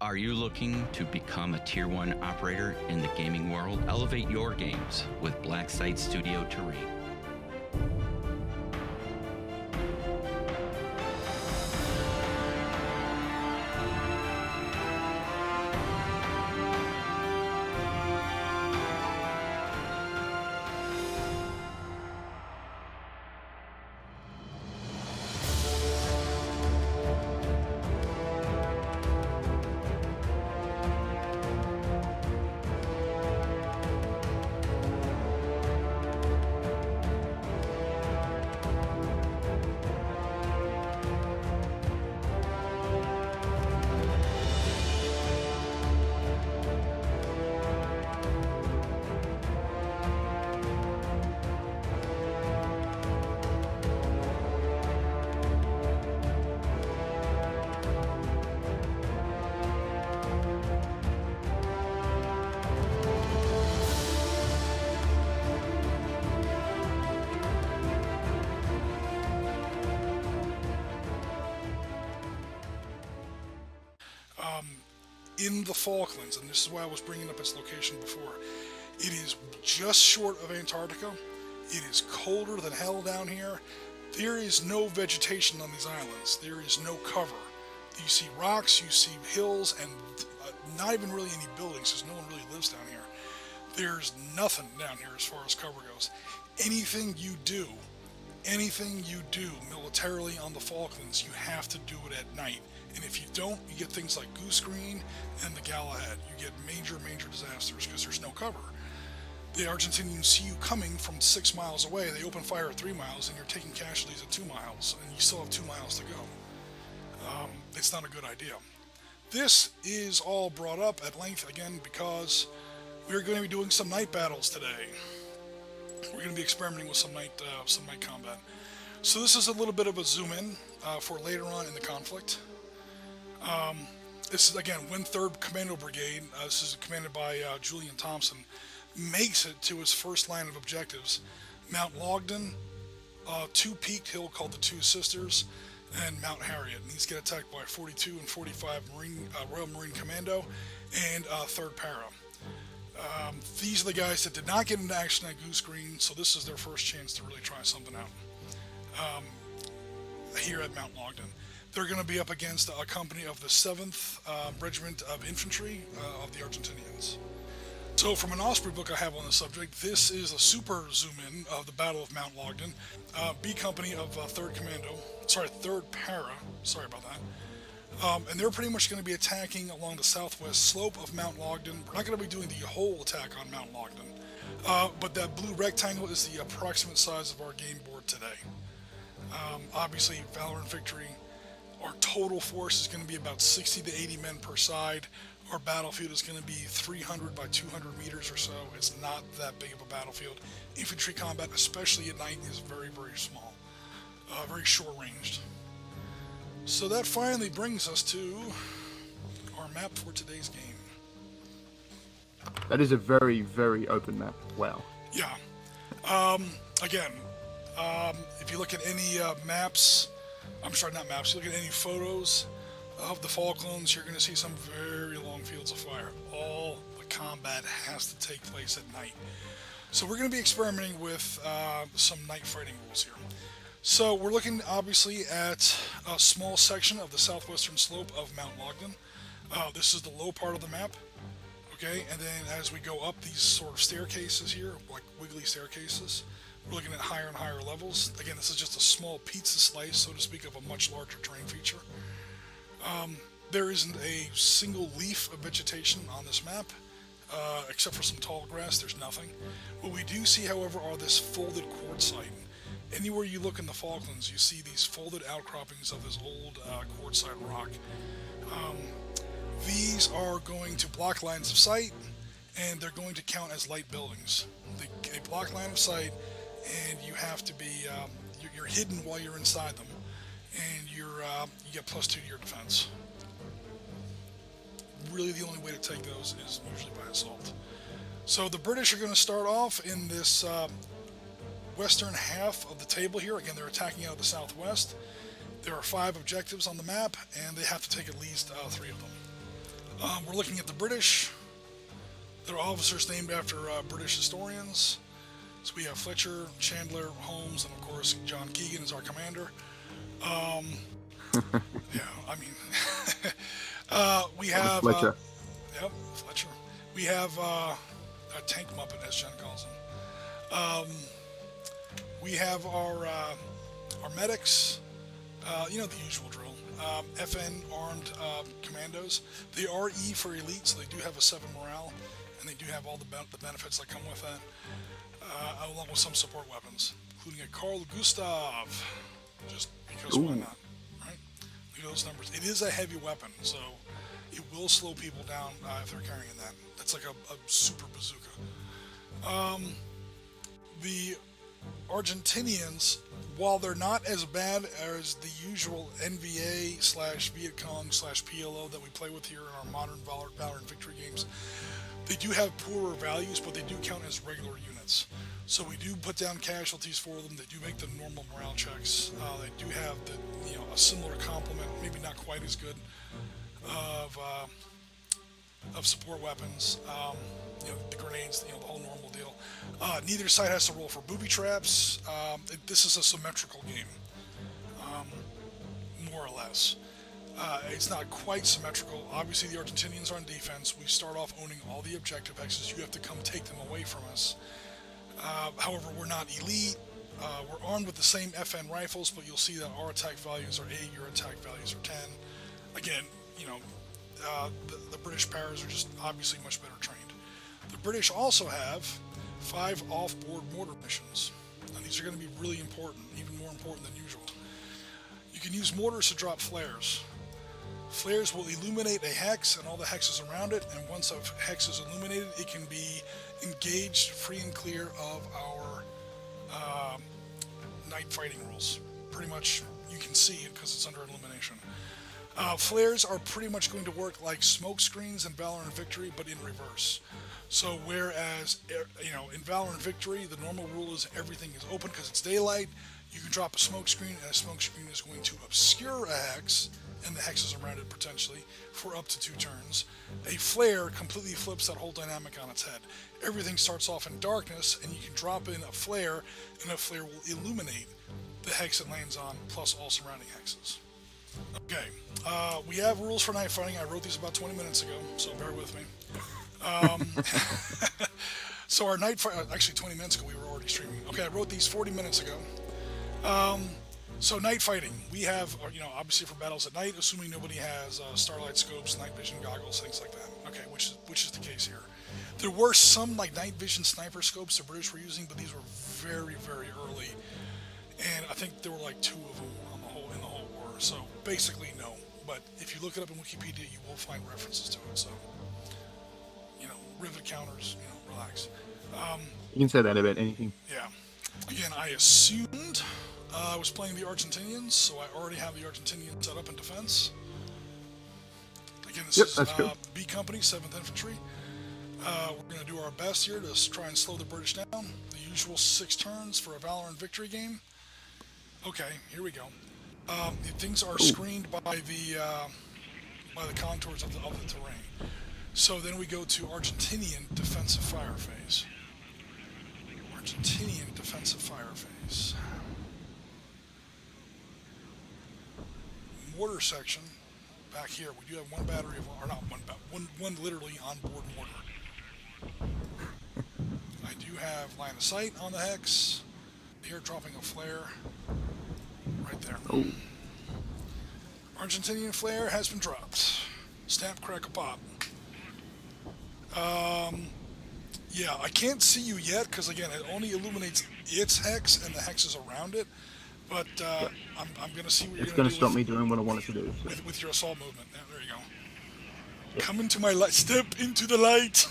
Are you looking to become a Tier 1 operator in the gaming world? Elevate your games with Black Site Studio Terrain. In the Falklands, and this is why I was bringing up its location before, it is just short of Antarctica. It is colder than hell down here. There is no vegetation on these islands. There is no cover. You see rocks, you see hills, and not even really any buildings, because no one really lives down here. There's nothing down here as far as cover goes. Anything you do militarily on the Falklands, you have to do it at night. And if you don't, you get things like Goose Green and the Galahad. You get major disasters because there's no cover. The Argentinians see you coming from 6 miles away. They open fire at 3 miles, and you're taking casualties at 2 miles, and you still have 2 miles to go. It's not a good idea. This is all brought up at length again because we're going to be doing some night battles today. We're going to be experimenting with some night combat. So this is a little bit of a zoom in for later on in the conflict. This is again when 3rd Commando Brigade. This is commanded by Julian Thompson. Makes it to his first line of objectives: Mount Longdon, 2 peaked hill called the Two Sisters, and Mount Harriet. And these get attacked by 42 and 45 Royal Marine Commando and 3rd Para. These are the guys that did not get into action at Goose Green, so this is their first chance to really try something out here at Mount Longdon. They're going to be up against a company of the 7th Regiment of Infantry of the Argentinians. So from an Osprey book I have on the subject, this is a super zoom-in of the Battle of Mount Longdon. B Company of 3rd Para, sorry about that. And they're pretty much going to be attacking along the southwest slope of Mount Longdon. We're not going to be doing the whole attack on Mount Longdon, but that blue rectangle is the approximate size of our game board today. Obviously, Valor Victory. Our total force is going to be about 60 to 80 men per side. Our battlefield is going to be 300 by 200 meters or so. It's not that big of a battlefield. Infantry combat, especially at night, is very small, very short-ranged. So that finally brings us to our map for today's game. That is a very open map. Wow. Yeah. Again, if you look at any maps, I'm sorry, not maps, you look at any photos of the Falklands, you're going to see some very long fields of fire. All the combat has to take place at night. So we're going to be experimenting with some night fighting rules here. So we're looking obviously at a small section of the southwestern slope of Mount Longdon. This is the low part of the map. Okay, and then as we go up these sort of staircases here, like wiggly staircases, we're looking at higher and higher levels. Again, this is just a small pizza slice, so to speak, of a much larger terrain feature. There isn't a single leaf of vegetation on this map, except for some tall grass. There's nothing. What we do see, however, are this folded quartzite. Anywhere you look in the Falklands, you see these folded outcroppings of this old quartzite rock. These are going to block lines of sight, and they're going to count as light buildings. They block line of sight, and you have to be you're hidden while you're inside them, and you get +2 to your defense. Really, the only way to take those is usually by assault. So the British are going to start off in this western half of the table here. Again, they're attacking out of the southwest. There are 5 objectives on the map, and they have to take at least 3 of them. We're looking at the British. They're officers named after British historians. So we have Fletcher, Chandler, Holmes, and of course John Keegan is our commander. Yeah, I mean, we have Fletcher. Yep, Fletcher. We have a tank muppet, as Jen calls him. We have our medics. You know, the usual drill. FN armed commandos. They are E for elite, so they do have a 7 morale, and they do have all the benefits that come with that, along with some support weapons, including a Carl Gustav, just because why not, right? Look at those numbers. It is a heavy weapon, so it will slow people down if they're carrying that. That's like a super bazooka. The Argentinians, while they're not as bad as the usual NVA/Viet Cong/PLO that we play with here in our modern Valor and Victory games, they do have poorer values, but they do count as regular units. So we do put down casualties for them. They do make the normal morale checks. They do have a similar complement, maybe not quite as good, of support weapons. The grenades, the whole normal deal. Neither side has to roll for booby traps. This is a symmetrical game, more or less. It's not quite symmetrical. Obviously, the Argentinians are on defense. We start off owning all the objective hexes. You have to come take them away from us. However, we're not elite. We're armed with the same FN rifles, but you'll see that our attack values are 8, your attack values are 10. Again, the British paras are just obviously much better trained. The British also have 5 off-board mortar missions, and these are going to be really important, even more important than usual. You can use mortars to drop flares. Flares will illuminate a hex and all the hexes around it, and once a hex is illuminated, it can be engaged free and clear of our night fighting rules. Pretty much you can see it because it's under illumination. Flares are pretty much going to work like smoke screens in Valor and Victory, but in reverse. So whereas, in Valor and Victory, the normal rule is everything is open because it's daylight, you can drop a smoke screen, and a smoke screen is going to obscure a hex, and the hexes around it potentially, for up to 2 turns. A flare completely flips that whole dynamic on its head. Everything starts off in darkness, and you can drop in a flare, and a flare will illuminate the hex it lands on, plus all surrounding hexes. Okay, we have rules for night fighting. I wrote these about 20 minutes ago, so bear with me. So our night fight, actually 20 minutes ago we were already streaming. Okay, I wrote these 40 minutes ago. So night fighting, we have, obviously for battles at night, assuming nobody has starlight scopes, night vision goggles, things like that. Okay, which is the case here. There were some night vision sniper scopes the British were using, but these were very, very early, and I think there were like 2 of them in the whole war. So basically no, but if you look it up in Wikipedia, you will find references to it. So rivet counters, relax. You can say that about anything. Yeah. Again, I assumed I was playing the Argentinians, so I already have the Argentinians set up in defense. Again, this is B Company, 7th Infantry. We're going to do our best here to try and slow the British down. The usual 6 turns for a Valor and Victory game. Okay, here we go. Things are screened by the contours of the terrain. So then we go to Argentinian defensive fire phase. Argentinian defensive fire phase. Mortar section, back here, we do have 1 battery of, or not one literally on-board mortar. I do have line of sight on the hex. Here, dropping a flare right there. Oh. Argentinian flare has been dropped. Snap, crackle, pop. Yeah, I can't see you yet because again, it only illuminates its hex and the hexes around it. But I'm going to see what you're going to do. It's going to stop me doing what I wanted to do. So. With your assault movement. Yeah, there you go. Yep. Come into my light. Step into the light.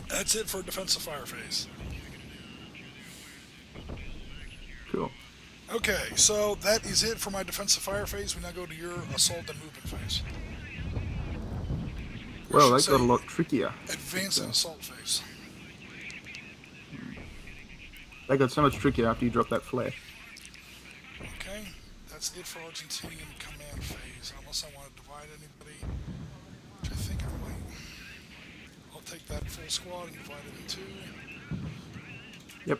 That's it for defensive fire phase. Cool. Okay, so that is it for my defensive fire phase. We now go to your assault and movement phase. Well, that got a lot trickier. Advance and assault phase. That got so much trickier after you dropped that flare. Okay, that's it for Argentinian command phase, unless I want to divide anybody, which I think I might. I'll take that full squad and divide it in two. Yep.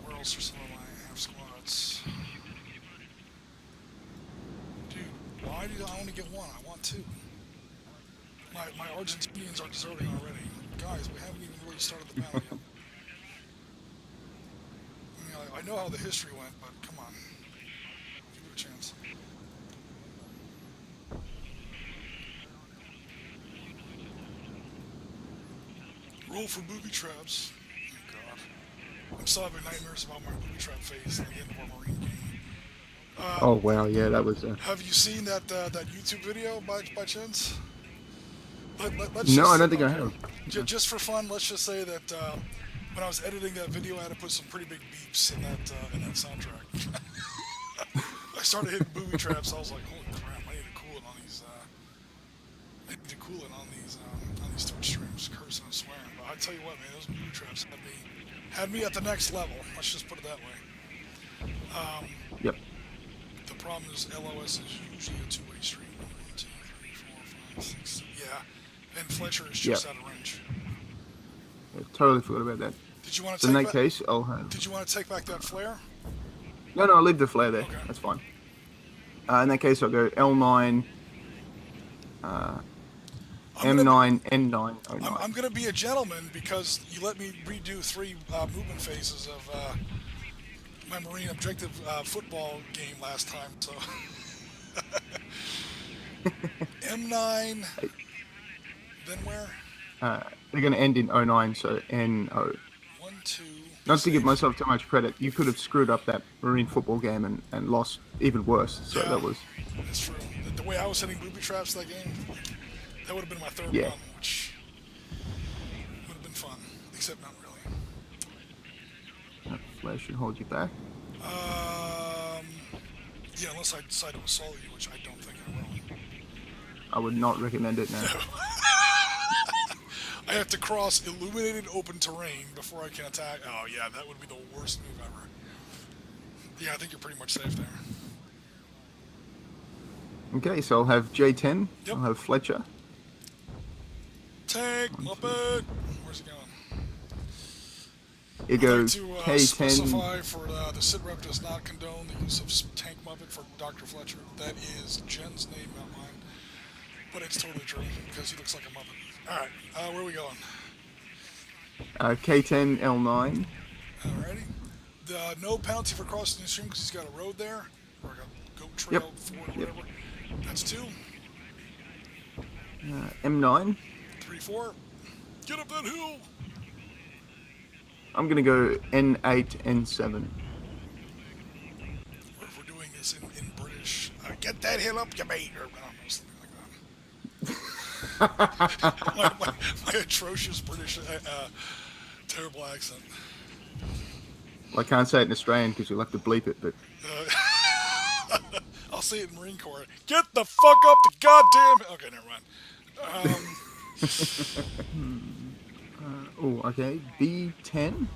Where else are some of my half squads? Dude, why do I only get one? I want two. My Argentinians are deserting already. Guys, we haven't even really started the battle yet. I mean, I know how the history went, but come on. Give it a chance. Roll for booby traps. Oh god. I'm still having nightmares about my booby trap phase at the end of our Marine game. Oh wow, yeah, that was. Have you seen that YouTube video by chance? No, I don't think I have. Just for fun, let's just say that when I was editing that video, I had to put some pretty big beeps in that soundtrack. I started hitting booby traps. I was like, holy crap! I need to cool it on these. On these Twitch streams, cursing and swearing. But I tell you what, man, those booby traps had me at the next level. Let's just put it that way. Yep. The problem is LOS is usually a two-way stream. 1, 2, 3, 4, 5, 6, 7. Yeah. And Fletcher is just out of range. I totally forgot about that. Did you want to So in that case, I'll have... Did you want to take back that flare? No, I'll leave the flare there. Okay. That's fine. In that case, I'll go L9, M9, N9, O9. I'm going to be a gentleman because you let me redo 3 movement phases of my Marine objective football game last time, so... M9, then where? They're going to end in 09, so NO. 1, 2... Not to give myself too much credit, you could have screwed up that Marine football game and lost even worse, so yeah, that was... That's true. The way I was hitting booby traps that game, that would have been my third run, which would have been fun, except not really. That flare should hold you back. Yeah, unless I decide to assault you, which I don't think I will. I would not recommend it now. I have to cross illuminated open terrain before I can attack. Oh yeah, that would be the worst move ever. Yeah, I think you're pretty much safe there. Okay, so I'll have J10, Yep. I'll have Fletcher. Tank, Muppet! Where's he going? You go I'd like to K10. specify for the Sitrep does not condone the use of Tank Muppet for Dr. Fletcher. That is Jen's name, not mine. But it's totally true, because he looks like a Muppet. Alright, where are we going? K10, L9. Alrighty. No penalty for crossing the stream because he's got a road there. Or a goat trail, ford, whatever. That's 2. M9. 3, 4. Get up that hill! I'm going to go N8, N7. Or if we're doing this in British, get that hill up, you mate! Or, I don't know, something like that. my atrocious British, terrible accent. Well, I can't say it in Australian because you'll have to bleep it, but... I'll say it in Marine Corps. Get the fuck up the goddamn... Okay, never mind. Oh, okay. B10.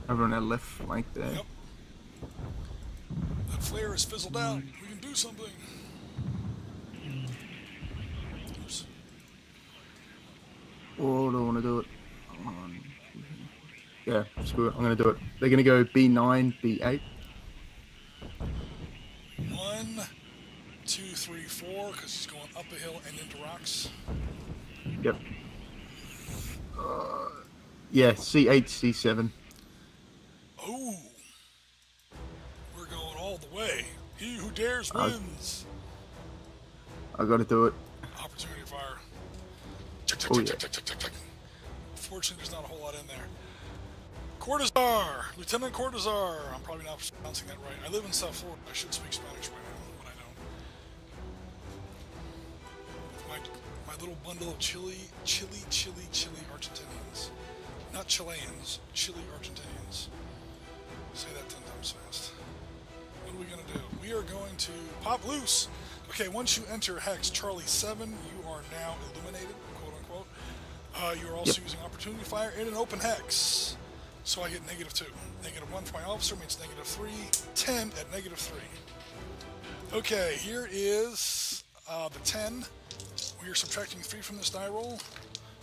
Over on our left flank there. Yep. That flare is fizzled out. We can do something. Oops. Oh, I don't want to do it. Yeah, screw it. I'm going to do it. They're going to go B9, B8. 1, 2, 3, 4, because he's going up a hill and into rocks. Yep. Yeah, C8, C7. Oh, we're going all the way. He who dares wins. I got to do it. Opportunity fire. Check. Fortunately, there's not a whole lot in there. Cortazar, Lieutenant Cortazar. I'm probably not pronouncing that right. I live in South Florida. I should speak Spanish by now, but I don't. My little bundle of chili Argentinians. Not Chileans, chili Argentinians. Say that 10 times fast. What are we going to do? We are going to pop loose. Okay, once you enter Hex Charlie 7, you are now illuminated, quote unquote. You are also using Opportunity Fire in an open Hex. So I get -2. -1 for my officer means -3. 10 at -3. Okay, here is the 10. We are subtracting 3 from this die roll.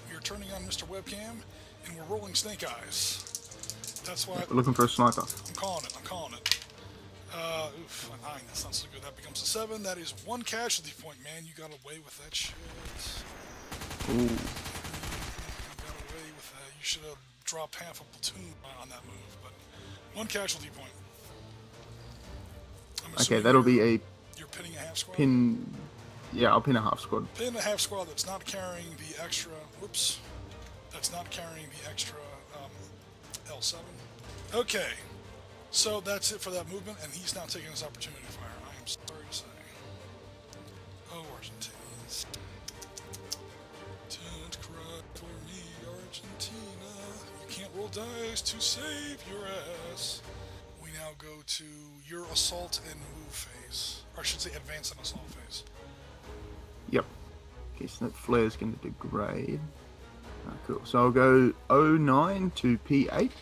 We are turning on Mr. Webcam, and we're rolling snake eyes. That's why We're looking for a sniper. I'm calling it. Oof, a 9. That's not so good. That becomes a 7. That is 1 casualty point, man. You got away with that shit. Ooh. You got away with that. You should have dropped half a platoon on that move, but 1 casualty point. Okay, that'll be a You're pinning a half squad? pin. Yeah, I'll pin a half squad. Pin a half squad that's not carrying the extra. Whoops. That's not carrying the extra L7. Okay. So that's it for that movement, and he's now taking his opportunity fire. I am sorry to say. Oh, Argentinians. Don't cry for me, Argentina. You can't roll dice to save your ass. We now go to your assault and move phase. Or I should say advance and assault phase. Yep. Okay, so that flare's going to degrade. Cool. So I'll go 09 to P8.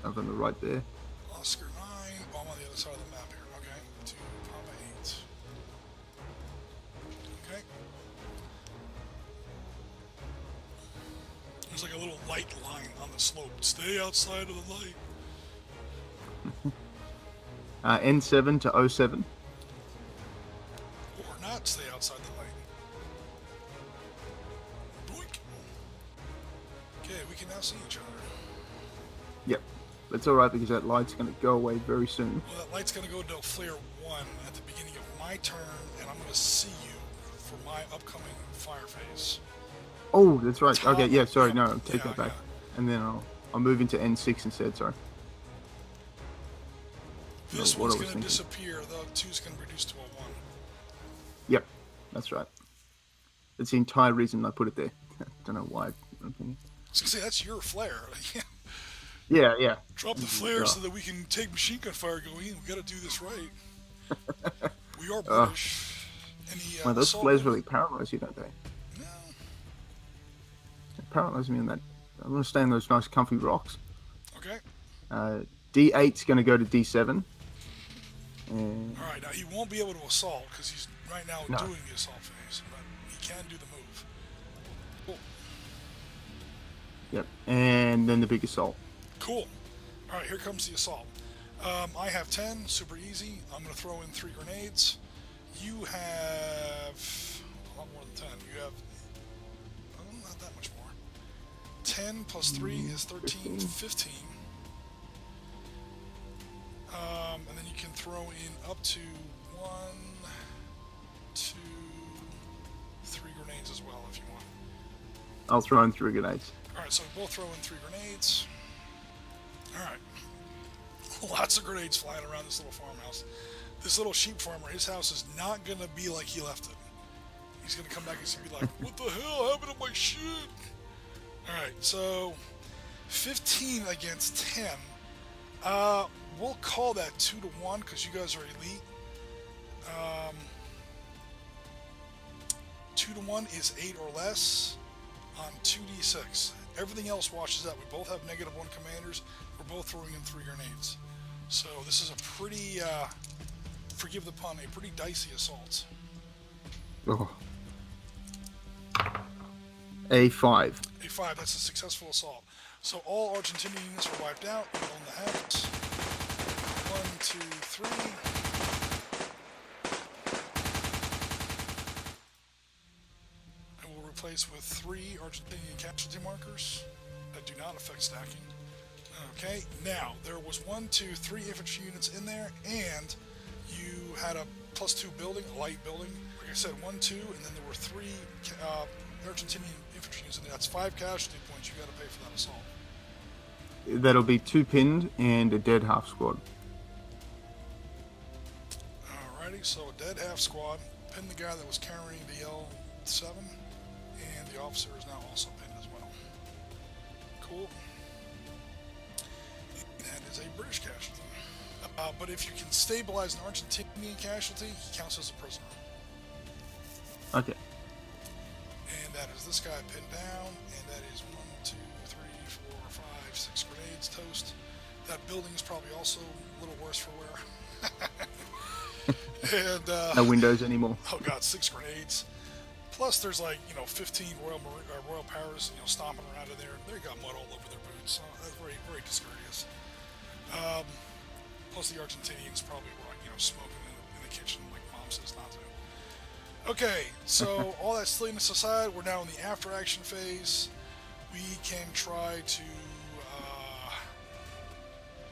Over on the right there. Oscar 9. Oh, I'm on the other side of the map here. Okay. To Papa 8. Okay. There's like a little light line on the slope. Stay outside of the light. N7 to 07. Or not stay outside the light. Boink. Okay, we can now see each other. Yep. That's alright because that light's going to go away very soon. Well, that light's going to go to flare 1 at the beginning of my turn, and I'm going to see you for my upcoming fire phase. Oh, that's right. Tom, okay, yeah, sorry, yep. no, take Yeah, that back. yeah. And then I'll move into N6 instead, sorry. This what one's I was going to thinking. disappear. The 2's going to reduce to a 1. Yep, that's right. That's the entire reason I put it there. Don't know why. I was going to say, that's your flare. Yeah. Drop the flare so that we can take machine gun fire going. We got to do this right. We are British. Any, well, those assault flares movement? really paralyze you, don't they? No. They paralyze me in that. I want to stay on those nice comfy rocks. Okay. D8's going to go to D7. And All right. Now he won't be able to assault because he's right now No. doing the assault phase, but he can do the move. Cool. yep, and then the big assault. Cool. All right. Here comes the assault. I have 10. Super easy. I'm going to throw in 3 grenades. You have a lot more than 10. You have not that much more. 10 plus 3 is 13, 15. And then you can throw in up to 1, 2, 3 grenades as well if you want. I'll throw in 3 grenades. Alright, so we both throw in 3 grenades. Alright. Lots of grenades flying around this little farmhouse. This little sheep farmer, his house is not going to be like he left it. He's going to come back and be like, what the hell happened to my shit? Alright, so 15 against 10. We'll call that 2 to 1 because you guys are elite. 2 to 1 is 8 or less on 2d6. Everything else washes out. We both have -1 commanders. We're both throwing in 3 grenades. So this is a pretty, forgive the pun, a pretty dicey assault. Oh. A5. A5, that's a successful assault. So all Argentinian units are wiped out. You own the house. 1, 2, 3. And we'll replace with 3 Argentinian casualty markers that do not affect stacking. Okay, now there was 1, 2, 3 infantry units in there, and you had a +2 building, a light building. Like I said, 1, 2, and then there were 3 Argentinian infantry units in there. That's 5 casualty points you got to pay for that assault. That'll be 2 pinned and a dead half squad. Alrighty, so a dead half squad. Pinned the guy that was carrying the L7, and the officer is now also pinned as well. Cool. That is a British casualty. But if you can stabilize an Argentinian casualty, he counts as a prisoner. Okay. And that is this guy pinned down, and that is 1, 2, 3, 4, 5, 6 grenades. it's toast. That building is probably also a little worse for wear. And No windows anymore. oh god, 6 grenades. Plus, there's like 15 Royal Paras, stomping around in there. They got mud all over their boots. So that's very, very discourteous. Plus, the Argentinians probably were smoking in the kitchen like Mom says not to. Okay, so all that silliness aside, we're now in the after-action phase. We can try to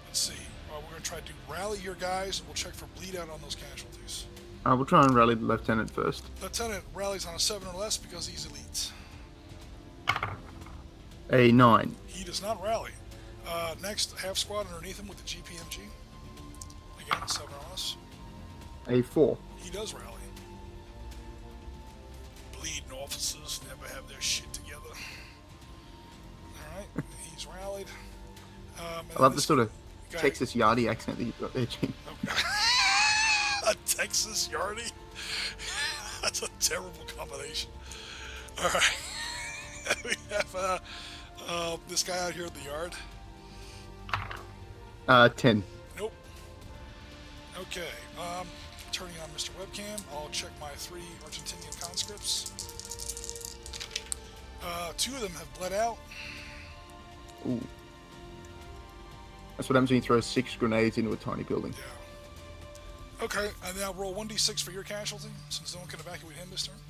let's see. We're going to try to rally your guys, and we'll check for bleed out on those casualties. We'll try and rally the lieutenant first. Lieutenant rallies on a 7 or less because he's elite. A 9. He does not rally. Next, half squad underneath him with the GPMG. Again, 7 or less. A 4. He does rally. Bleeding officers never have their shit together. Alright, he's rallied. I love the sort of Texas Yardie accent that you've got there, Gene. Okay. A Texas Yardie? That's a terrible combination. Alright. We have this guy out here in the yard. 10. Nope. Okay. Turning on Mr. Webcam. I'll check my 3 Argentinian conscripts. 2 of them have bled out. Ooh. That's what happens when you throw 6 grenades into a tiny building. Yeah. Okay, and now roll 1d6 for your casualty, since no one can evacuate him this turn.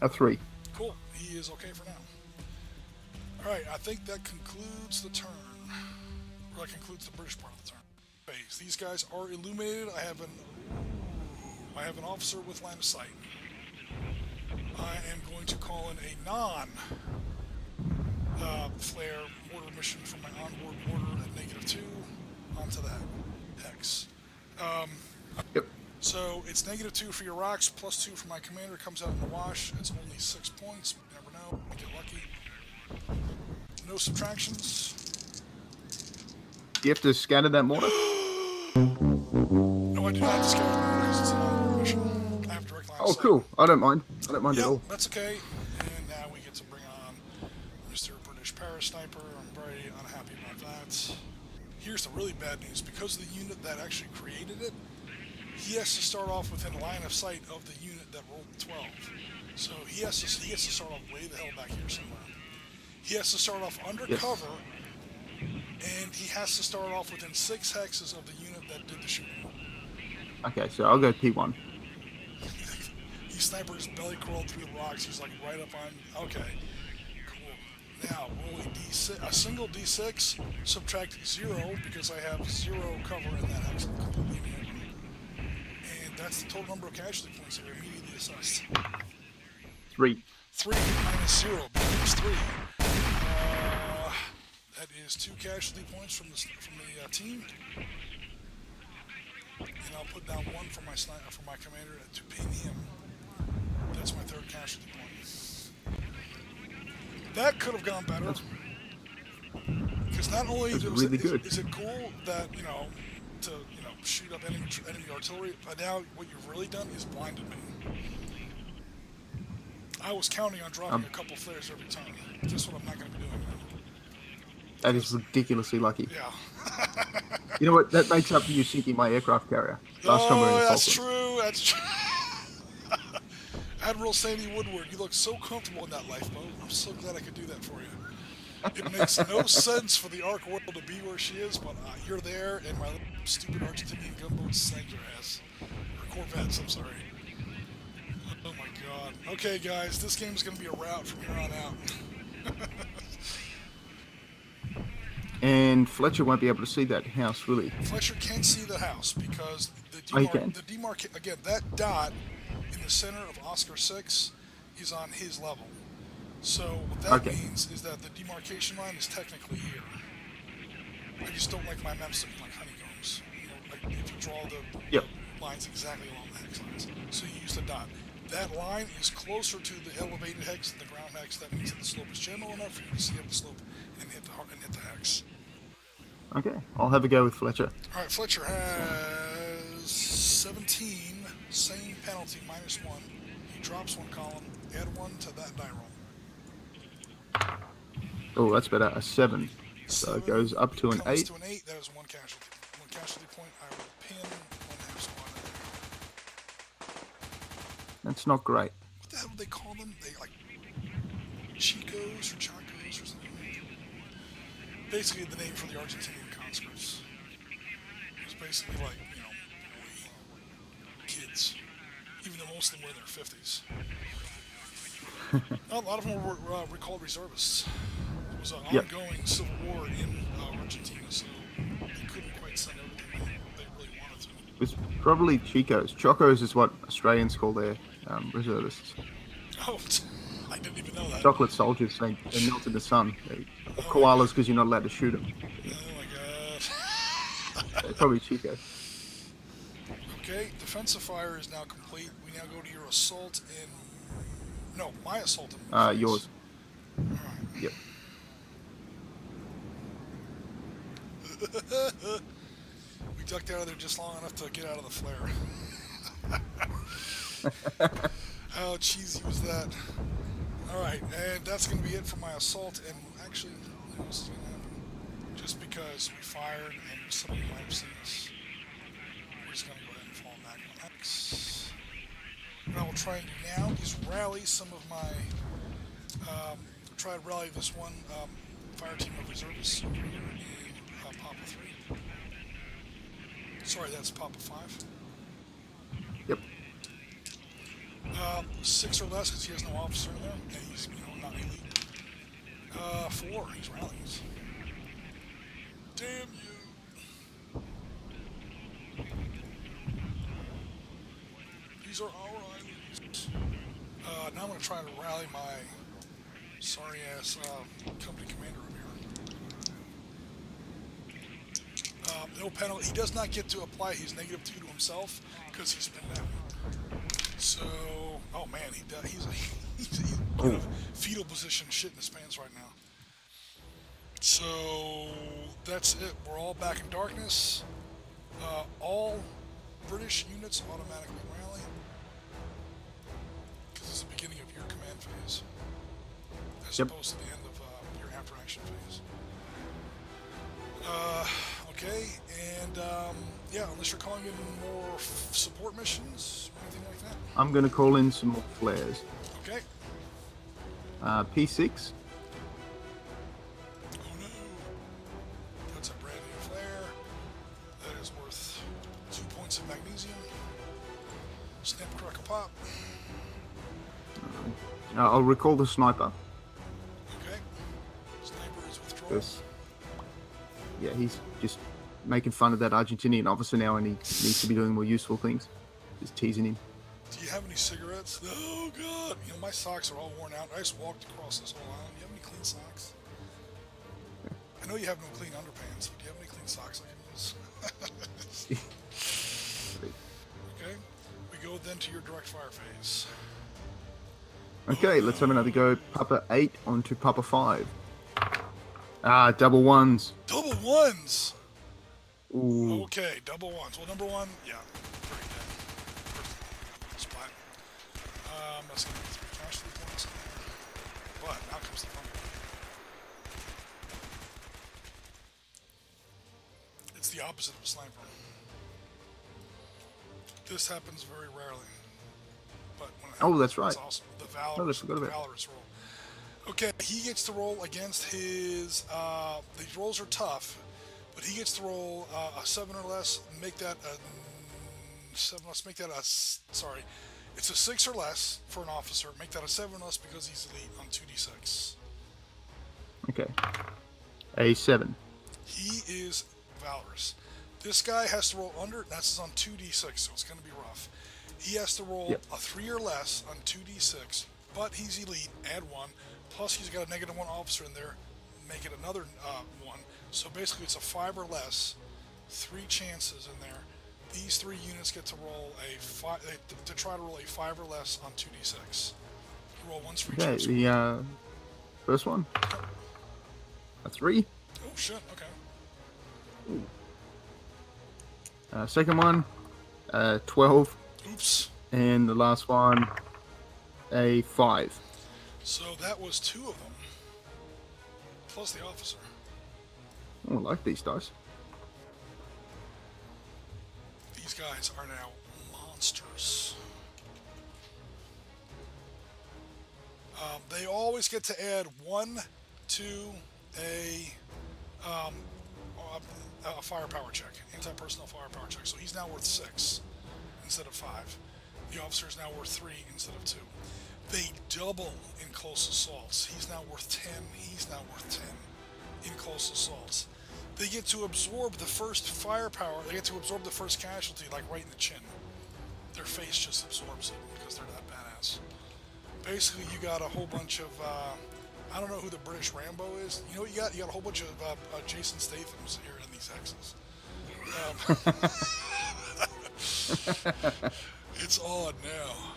A 3. Cool. He is okay for now. Alright, I think that concludes the turn. Or that concludes the British part of the turn. Phase. These guys are illuminated. I have an officer with line of sight. I am going to call in a non-flare mortar mission from my onboard mortar at -2 onto that hex. Yep. So it's -2 for your rocks, +2 for my commander. Comes out in the wash. It's only 6 points. You never know. Get lucky. No subtractions. Do you have to scatter that mortar? No, I do not have to scatter the mortar because it's an onboard mission. I have direct line of Oh, sight. cool. I don't mind. I don't mind at Yep, all. that's okay. And now we get to bring on Mr. British Para Sniper. I'm very unhappy about that. Here's the really bad news. Because of the unit that actually created it, he has to start off within line of sight of the unit that rolled 12. So he has to start off way the hell back here somewhere. He has to start off undercover, and he has to start off within 6 hexes of the unit that did the shooting. Okay, so I'll go P1. He sniper's belly crawled through the rocks. He's like right up on. Okay, cool. Now roll a single d6, subtract 0 because I have 0 cover in that hex. Completely immune. And that's the total number of casualty points that are immediately assessed. 3. 3 minus 0 becomes 3. That is 2 casualty points from the team. And I'll put down 1 for my commander to pin him. That's my 3rd casualty point. That could have gone better. Because not only is it cool that to shoot up enemy artillery, but now what you've really done is blinded me. I was counting on dropping a couple flares every time. That's what I'm not going to be doing now. That is ridiculously lucky. Yeah. You know what? That makes up for you sinking my aircraft carrier. Last time we were in that's Falklands. true. That's true. Admiral Sandy Woodward, you look so comfortable in that lifeboat. I'm so glad I could do that for you. It makes no sense for the Ark world to be where she is, but you're there, and my stupid Argentinian gunboats sank your ass. Or Corvettes, I'm sorry. Oh my god. Okay, guys, this game is going to be a rout from here on out. And Fletcher won't be able to see that house, will he? Fletcher can see the house because the demarcation, again, that dot in the center of Oscar 6 is on his level. So what that means is that the demarcation line is technically here. I just don't like my maps looking like honeycombs. Like if you draw the lines exactly along the hex lines. So you use the dot. That line is closer to the elevated hex than the ground hex. That means that the slope is general enough for you to see up the slope and hit the hex. Okay, I'll have a go with Fletcher. Alright, Fletcher has 17, same penalty, -1. He drops 1 column, add 1 to that die roll. Oh, that's better. A 7. So it goes up to an 8. To an 8. That is one casualty. One casualty point. I will pin one half squad in there. That's not great. What the hell do they call them? They like Chicos or Chacos or something. Basically, the name for the Argentinian conscripts. It was basically like, you know, kids. Even though most of them were in their 50s. A lot of them were recalled reservists. It was an ongoing civil war in Argentina, so they couldn't quite send everything they really wanted to. It was probably Chicos. Chocos is what Australians call their reservists. Oh, I didn't even know that. Chocolate soldiers, they melt in the sun. Or koalas because you're not allowed to shoot them. Oh my god. They're probably Chicos. Okay, defensive fire is now complete. We now go to your assault in... No, my assault in... Yours. Alright. Yep. We ducked out of there just long enough to get out of the flare. How cheesy was that? Alright, and that's going to be it for my assault, and actually, what else is going to happen? Just because we fired and somebody might have seen us, we're just going to go ahead and fall back on X. What I will try and do now is rally some of my, try to rally this one fire team of reservists over here in Papa 3. Sorry, that's Papa 5. Yep. 6 or less because he has no officer in there, and he's, you know, not elite. 4, he's rallying. Damn you! These are our islands. Now I'm going to try to rally my sorry-ass company commander over here. No penalty. He does not get to apply his -2 to himself because he's been down. So, oh man, he's in a fetal position, shitting his pants right now. So that's it. We're all back in darkness. All British units automatically rally. This is the beginning of your command phase, as opposed to the end of your after action phase. Okay, and yeah, unless you're calling in more support missions, or anything like that. I'm going to call in some more flares. Okay. P6. Oh no! That's a brand new flare. That is worth 2 points of magnesium. Snap, crackle, pop. I'll recall the sniper. Okay. Sniper is withdrawal. Yeah, he's just making fun of that Argentinian officer now, and he needs to be doing more useful things. Just teasing him. Do you have any cigarettes? Oh god! You know, my socks are all worn out. I just walked across this whole island. Do you have any clean socks? I know you have no clean underpants, but do you have any clean socks I can use? Okay. We go then to your direct fire phase. Okay, let's have another go. Papa 8 onto Papa 5. Ah, double ones. Double ones! Ooh. Okay, double ones. Well, number 1, yeah. Very dead. Splat. That's going to be 3 casualty points in there. But now comes the fun part. It's the opposite of a sniper. This happens very rarely. But when it happens, that's right. it's awesome. The valorous roll. Okay, he gets to roll against his. These rolls are tough, but he gets to roll a 7 or less. Make that a 7. Let's make that a. Sorry, it's a 6 or less for an officer. Make that a 7 or less because he's elite on 2d6. Okay. A 7. He is valorous. This guy has to roll under. That's on 2d6, so it's going to be rough. He has to roll a 3 or less on 2d6, but he's elite. Add 1. Plus, he's got a -1 officer in there. Make it another 1. So basically, it's a 5 or less. 3 chances in there. These 3 units get to roll a 5. To try to roll a 5 or less on 2d6. You roll once for each. Okay, the first one. A 3. Oh shit! Okay. Second one. 12. Oops. And the last one. A 5. So that was 2 of them. Plus the officer. Oh, I like these dice. These guys are now monsters. They always get to add 1 to a firepower check, anti-personnel firepower check. So he's now worth 6 instead of 5. The officer is now worth 3 instead of 2. They double in close assaults. He's now worth 10. He's now worth 10 in close assaults. They get to absorb the first firepower. They get to absorb the first casualty, like right in the chin. Their face just absorbs it because they're that badass. Basically, you got a whole bunch of, I don't know who the British Rambo is. You know what you got? You got a whole bunch of Jason Stathams here in these X's. It's on now.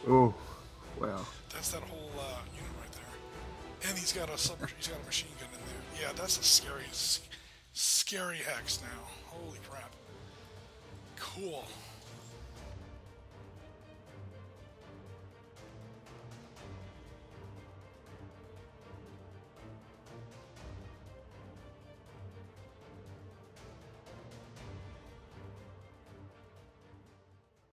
Oh, wow. That's that whole unit right there. And he's got a machine gun in there. Yeah, that's a scary hex now. Holy crap. Cool.